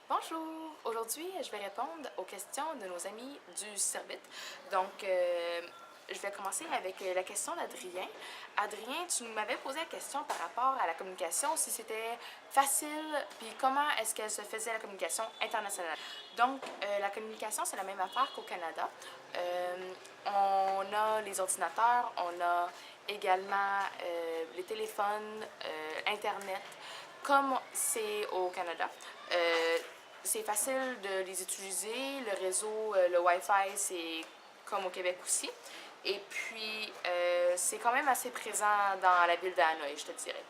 Bonjour! Aujourd'hui, je vais répondre aux questions de nos amis du Cirbit. Donc, je vais commencer avec la question d'Adrien. Adrien, tu m'avais posé la question par rapport à la communication, si c'était facile, puis comment est-ce qu'elle se faisait la communication internationale. Donc, la communication, c'est la même affaire qu'au Canada. On a les ordinateurs, on a également les téléphones, Internet, comme c'est au Canada. C'est facile de les utiliser. Le réseau, le Wi-Fi, c'est comme au Québec aussi. Et puis, c'est quand même assez présent dans la ville d'Hanoï, je te dirais.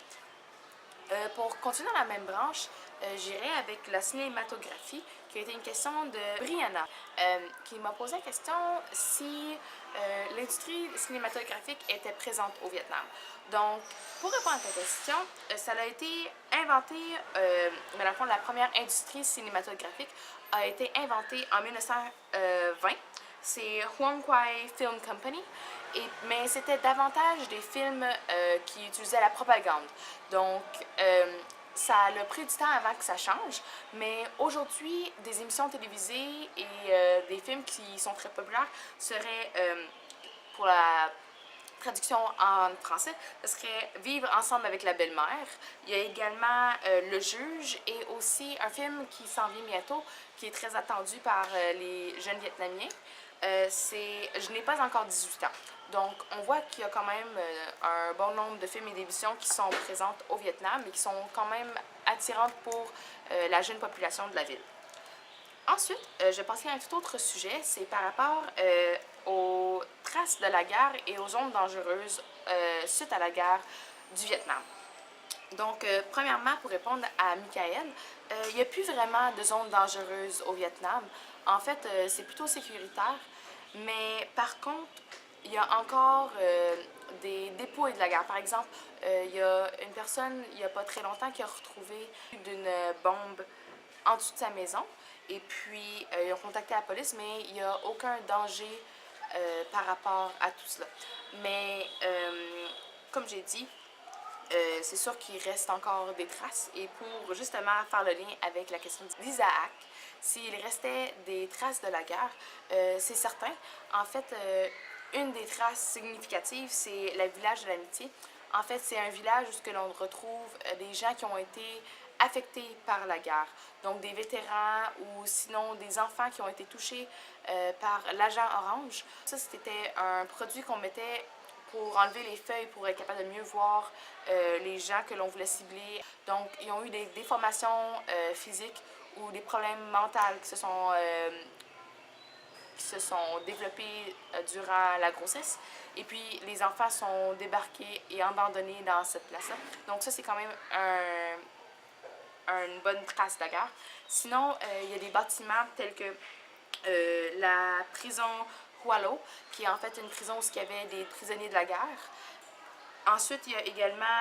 Pour continuer dans la même branche, j'irai avec la cinématographie, qui a été une question de Brianna, qui m'a posé la question si l'industrie cinématographique était présente au Vietnam. Donc, pour répondre à ta question, ça a été inventé, mais dans le fond, la première industrie cinématographique a été inventée en 1920. C'est Huang Quai Film Company, mais c'était davantage des films qui utilisaient la propagande. Donc, ça a pris du temps avant que ça change, mais aujourd'hui, des émissions télévisées et des films qui sont très populaires seraient, pour la traduction en français, ce serait Vivre ensemble avec la belle-mère. Il y a également Le Juge et aussi un film qui s'en vient bientôt, qui est très attendu par les jeunes Vietnamiens. C'est Je n'ai pas encore 18 ans. Donc, on voit qu'il y a quand même un bon nombre de films et d'émissions qui sont présentes au Vietnam et qui sont quand même attirantes pour la jeune population de la ville. Ensuite, je vais passer à un tout autre sujet, c'est par rapport aux traces de la guerre et aux zones dangereuses suite à la guerre du Vietnam. Donc, premièrement, pour répondre à Michael, il n'y a plus vraiment de zones dangereuses au Vietnam. En fait, c'est plutôt sécuritaire, mais par contre, il y a encore des dépôts de la guerre. Par exemple, il y a une personne, il n'y a pas très longtemps, qui a retrouvé d'une bombe en dessous de sa maison. Et puis, ils ont contacté la police, mais il n'y a aucun danger par rapport à tout cela. Mais, comme j'ai dit, c'est sûr qu'il reste encore des traces. Et pour justement faire le lien avec la question d'Isaac, s'il restait des traces de la guerre, c'est certain. En fait, une des traces significatives, c'est le village de l'amitié. En fait, c'est un village où l'on retrouve des gens qui ont été affectés par la guerre. Donc des vétérans ou sinon des enfants qui ont été touchés par l'agent orange. Ça, c'était un produit qu'on mettait pour enlever les feuilles, pour être capable de mieux voir les gens que l'on voulait cibler. Donc, ils ont eu des déformations physiques ou des problèmes mentaux qui se sont développés durant la grossesse. Et puis, les enfants sont débarqués et abandonnés dans cette place-là. Donc, ça, c'est quand même une bonne trace de guerre. Sinon, il y a des bâtiments tels que la prison Hualo, qui est en fait une prison où il y avait des prisonniers de la guerre. Ensuite, il y a également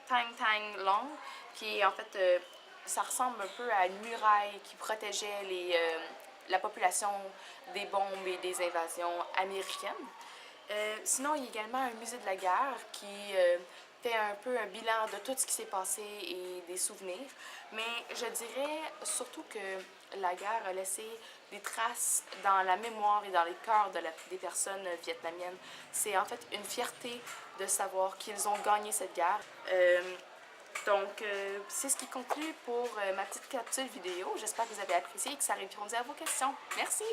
Tang Tang Long, qui est en fait, ça ressemble un peu à une muraille qui protégeait la population des bombes et des invasions américaines. Sinon, il y a également un musée de la guerre qui fait un peu un bilan de tout ce qui s'est passé et des souvenirs. Mais je dirais surtout que la guerre a laissé des traces dans la mémoire et dans les cœurs des personnes vietnamiennes. C'est en fait une fierté de savoir qu'ils ont gagné cette guerre. C'est ce qui conclut pour ma petite capsule vidéo. J'espère que vous avez apprécié et que ça a répondu à vos questions. Merci!